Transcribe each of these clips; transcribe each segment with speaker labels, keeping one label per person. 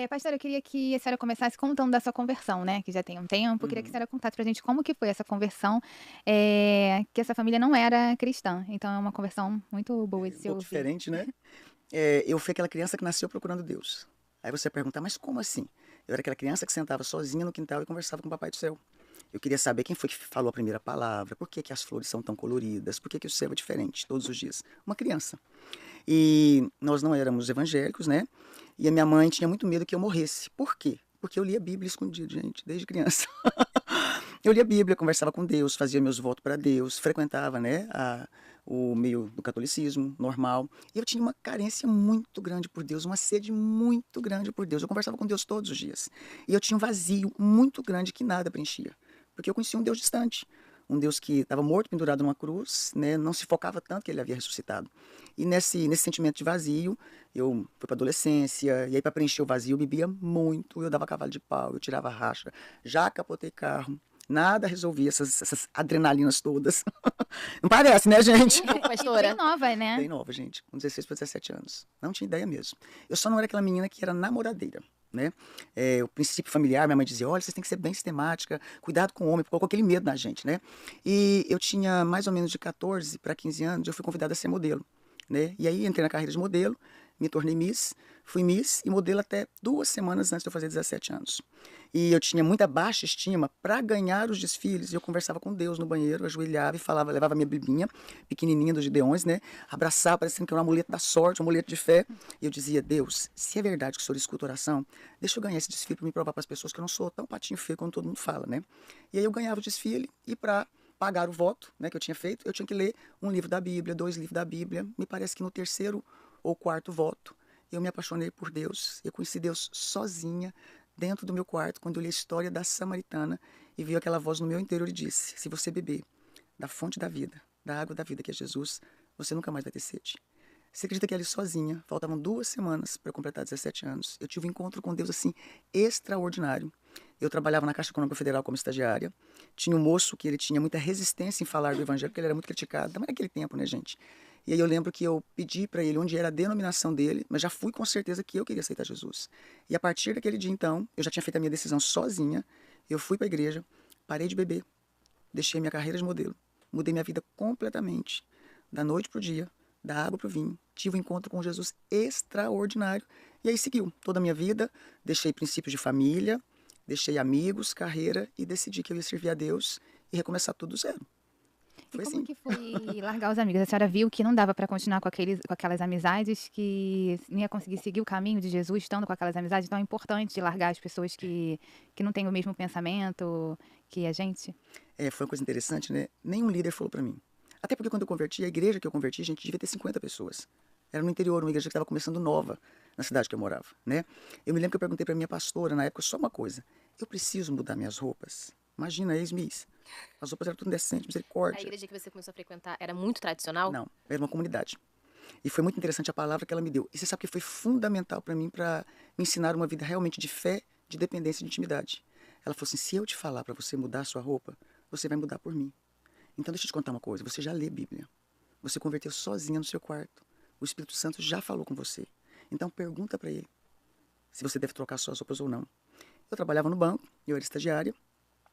Speaker 1: Pastora, eu queria que a senhora começasse contando da sua conversão, né, que já tem um tempo. Eu queria que a
Speaker 2: Uhum.
Speaker 1: senhora contasse pra gente como que foi essa conversão, que essa família não era cristã, então é uma conversão muito boa de
Speaker 2: Um
Speaker 1: se
Speaker 2: pouco
Speaker 1: ouvir.
Speaker 2: diferente, né. Eu fui aquela criança que nasceu procurando Deus. Aí você pergunta: "Mas como assim?". Eu era aquela criança que sentava sozinha no quintal e conversava com o papai do céu. Eu queria saber quem foi que falou a primeira palavra, por que que as flores são tão coloridas, por que que o céu é diferente todos os dias. Uma criança. E nós não éramos evangélicos, né, e a minha mãe tinha muito medo que eu morresse. Por quê? Porque eu lia a Bíblia escondido, gente, desde criança. Eu lia a Bíblia, conversava com Deus, fazia meus votos para Deus, frequentava, né, o meio do catolicismo normal. E eu tinha uma carência muito grande por Deus, uma sede muito grande por Deus. Eu conversava com Deus todos os dias. E eu tinha um vazio muito grande que nada preenchia. Porque eu conhecia um Deus distante, um Deus que estava morto, pendurado numa cruz, né, não se focava tanto que ele havia ressuscitado. E nesse sentimento de vazio, eu fui para adolescência, e aí para preencher o vazio eu bebia muito, eu dava cavalo de pau, eu tirava racha, já capotei carro. Nada resolvia essas adrenalinas todas. Não parece, né, gente?
Speaker 3: Nem um pouco,
Speaker 1: E bem
Speaker 3: pastora.
Speaker 1: nova,
Speaker 2: Bem
Speaker 1: né.
Speaker 2: nova, gente, com 16 para 17 anos. Não tinha ideia mesmo. Eu só não era aquela menina que era namoradeira, né? O princípio familiar, minha mãe dizia: olha, vocês têm que ser bem sistemática, cuidado com o homem, colocou aquele medo na gente, né? E eu tinha mais ou menos de 14 para 15 anos, eu fui convidada a ser modelo, né? E aí entrei na carreira de modelo, me tornei Miss, fui Miss e modelo até 2 semanas antes de eu fazer 17 anos. E eu tinha muita baixa estima para ganhar os desfiles. E eu conversava com Deus no banheiro, ajoelhava e falava, levava minha biblinha, pequenininha dos Gideões, né? Abraçava, parecendo que era um amuleto da sorte, um amuleto de fé. E eu dizia: Deus, se é verdade que o Senhor escuta oração, deixa eu ganhar esse desfile para me provar para as pessoas que eu não sou tão patinho feio como todo mundo fala, né? E aí eu ganhava o desfile e para pagar o voto, né, que eu tinha feito, eu tinha que ler um livro da Bíblia, 2 livros da Bíblia. Me parece que no terceiro ou quarto voto eu me apaixonei por Deus. Eu conheci Deus sozinha, dentro do meu quarto, quando eu li a história da Samaritana e vi aquela voz no meu interior e disse: se você beber da fonte da vida, da água da vida que é Jesus, você nunca mais vai ter sede. Você acredita que ali sozinha, faltavam 2 semanas para eu completar 17 anos, eu tive um encontro com Deus assim, extraordinário. Eu trabalhava na Caixa Econômica Federal como estagiária. Tinha um moço que ele tinha muita resistência em falar do evangelho, porque ele era muito criticado. Também naquele tempo, né, gente? E aí eu lembro que eu pedi para ele onde era a denominação dele, mas já fui com certeza que eu queria aceitar Jesus. E a partir daquele dia, então, eu já tinha feito a minha decisão sozinha. Eu fui para a igreja, parei de beber, deixei minha carreira de modelo, mudei minha vida completamente, da noite pro dia, da água pro vinho. Tive um encontro com Jesus extraordinário. E aí seguiu toda a minha vida, deixei princípios de família, deixei amigos, carreira e decidi que eu ia servir a Deus e recomeçar tudo do zero.
Speaker 1: E
Speaker 2: Foi
Speaker 1: como
Speaker 2: assim.
Speaker 1: que foi largar os amigos? A senhora viu que não dava para continuar com aquelas amizades, que não ia conseguir seguir o caminho de Jesus estando com aquelas amizades, então é importante largar as pessoas que não têm o mesmo pensamento que a gente?
Speaker 2: Foi uma coisa interessante, né? Nenhum líder falou pra mim. Até porque quando eu converti, a igreja que eu converti, a gente devia ter 50 pessoas. Era no interior, uma igreja que estava começando nova na cidade que eu morava, né? Eu me lembro que eu perguntei pra minha pastora na época só uma coisa: eu preciso mudar minhas roupas? Imagina, ex-miss. As roupas eram tudo decentes,
Speaker 3: A
Speaker 2: misericórdia.
Speaker 3: igreja que você começou a frequentar era muito tradicional?
Speaker 2: Não, era uma comunidade. E foi muito interessante a palavra que ela me deu. E você sabe que foi fundamental para mim para me ensinar uma vida realmente de fé, de dependência e de intimidade. Ela falou assim: se eu te falar para você mudar a sua roupa, você vai mudar por mim. Então deixa eu te contar uma coisa, você já lê Bíblia. Você converteu sozinha no seu quarto. O Espírito Santo já falou com você. Então pergunta para ele se você deve trocar suas roupas ou não. Eu trabalhava no banco, eu era estagiária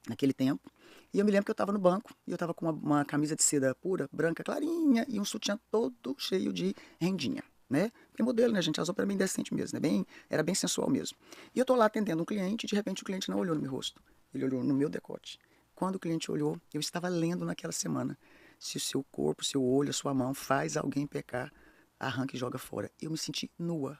Speaker 2: naquele tempo, e eu me lembro que eu estava no banco e eu estava com uma camisa de seda pura, branca, clarinha, e um sutiã todo cheio de rendinha, né? Porque modelo, né, gente? As roupas eram bem decente mesmo, né? Era bem sensual mesmo. E eu tô lá atendendo um cliente e de repente o cliente não olhou no meu rosto, ele olhou no meu decote. Quando o cliente olhou, eu estava lendo naquela semana: se o seu corpo, seu olho, a sua mão faz alguém pecar, arranca e joga fora. Eu me senti nua.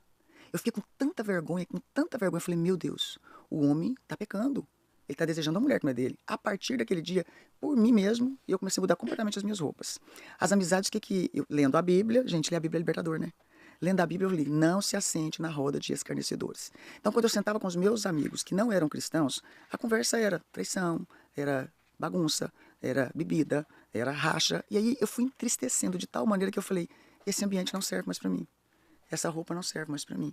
Speaker 2: Eu fiquei com tanta vergonha. Eu falei: meu Deus, o homem tá pecando. Ele tá desejando a mulher que não é dele. A partir daquele dia, por mim mesmo, eu comecei a mudar completamente as minhas roupas. As amizades que eu, lendo a Bíblia, gente, ler a Bíblia é libertador, né? Lendo a Bíblia, eu li: não se assente na roda de escarnecedores. Então, quando eu sentava com os meus amigos que não eram cristãos, a conversa era traição, era bagunça, era bebida, era racha. E aí eu fui entristecendo de tal maneira que eu falei: esse ambiente não serve mais para mim. Essa roupa não serve mais para mim.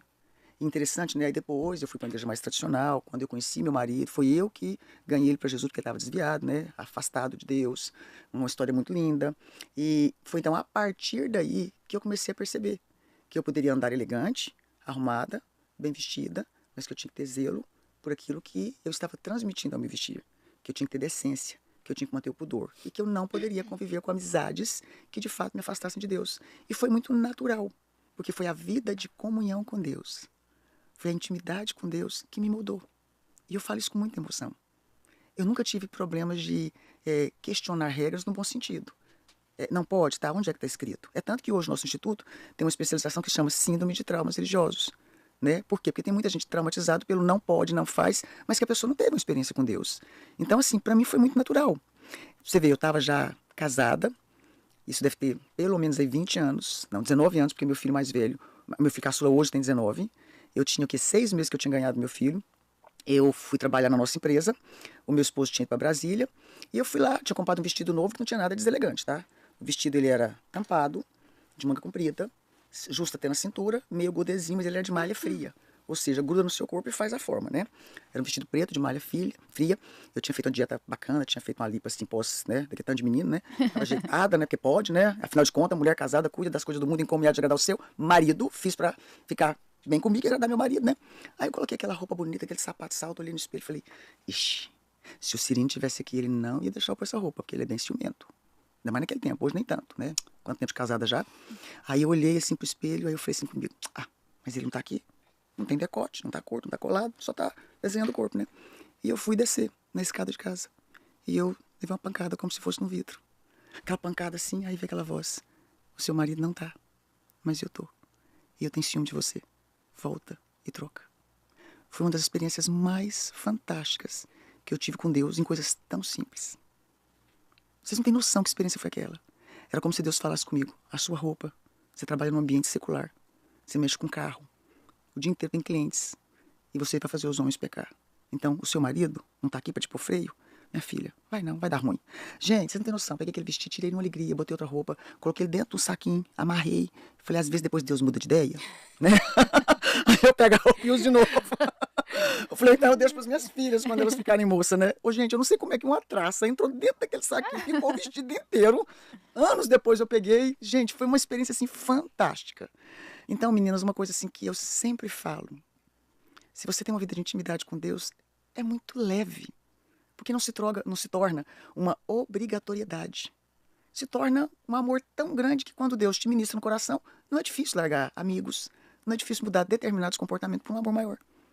Speaker 2: Interessante, né? Aí depois eu fui para uma igreja mais tradicional. Quando eu conheci meu marido, foi eu que ganhei ele para Jesus, porque ele estava desviado, né? Afastado de Deus. Uma história muito linda. E foi então a partir daí que eu comecei a perceber que eu poderia andar elegante, arrumada, bem vestida, mas que eu tinha que ter zelo por aquilo que eu estava transmitindo ao me vestir, que eu tinha que ter decência, que eu tinha que manter o pudor, e que eu não poderia conviver com amizades que de fato me afastassem de Deus. E foi muito natural, porque foi a vida de comunhão com Deus, foi a intimidade com Deus que me mudou. E eu falo isso com muita emoção. Eu nunca tive problemas de questionar regras no bom sentido. Não pode, tá? Onde é que está escrito? É tanto que hoje o nosso instituto tem uma especialização que chama Síndrome de Traumas Religiosos. Né? Por quê? Porque tem muita gente traumatizada pelo não pode, não faz, mas que a pessoa não teve uma experiência com Deus. Então, assim, para mim foi muito natural. Você vê, eu estava já casada, isso deve ter pelo menos aí 20 anos, não, 19 anos, porque meu filho mais velho, meu filho caçula hoje tem 19. Eu tinha o quê? 6 meses que eu tinha ganhado meu filho. Eu fui trabalhar na nossa empresa, o meu esposo tinha ido para Brasília, e eu fui lá, tinha comprado um vestido novo que não tinha nada de deselegante, tá? O vestido ele era tampado, de manga comprida, justo até na cintura, meio godezinho, mas ele era de malha fria. Ou seja, gruda no seu corpo e faz a forma, né? Era um vestido preto de malha fria. Eu tinha feito uma dieta bacana, tinha feito uma lipo assim, pós, né? Daquele tanto de menino, né? Tava ajeitada, né? Porque pode, né? Afinal de contas, mulher casada cuida das coisas do mundo, encomiada de agradar o seu marido. Fiz pra ficar bem comigo e agradar meu marido, né? Aí eu coloquei aquela roupa bonita, aquele sapato salto, olhei no espelho e falei, ixi, se o Cirino tivesse aqui, ele não ia deixar eu pôr essa roupa, porque ele é bem ciumento. Ainda mais naquele tempo, hoje nem tanto, né? Quanto tempo de casada já. Aí eu olhei assim pro espelho, aí eu falei assim comigo, mas ele não tá aqui. Não tem decote, não tá corto, não tá colado, só tá desenhando o corpo, né? E eu fui descer na escada de casa. E eu levei uma pancada como se fosse no vidro. Aquela pancada assim, aí veio aquela voz. O seu marido não tá, mas eu tô. E eu tenho ciúme de você. Volta e troca. Foi uma das experiências mais fantásticas que eu tive com Deus em coisas tão simples. Vocês não têm noção que experiência foi aquela. Era como se Deus falasse comigo, a sua roupa, você trabalha num ambiente secular, você mexe com carro, o dia inteiro tem clientes, e você vai fazer os homens pecar. Então, o seu marido não tá aqui pra te pôr freio? Minha filha, vai não, vai dar ruim. Gente, você não tem noção, peguei aquele vestido, tirei numa alegria, botei outra roupa, coloquei ele dentro do saquinho, amarrei, falei, às vezes depois Deus muda de ideia, né? Aí eu pego a roupa e uso de novo. Eu falei, então eu deixo para as minhas filhas quando elas ficarem moça, né? Ô, gente, eu não sei como é que uma traça entrou dentro daquele saquinho, ficou o vestido inteiro. Anos depois eu peguei. Gente, foi uma experiência, assim, fantástica. Então, meninas, uma coisa assim que eu sempre falo. Se você tem uma vida de intimidade com Deus, é muito leve. Porque não se torna uma obrigatoriedade. Se torna um amor tão grande que quando Deus te ministra no coração, não é difícil largar amigos, não é difícil mudar determinados comportamentos para um amor maior.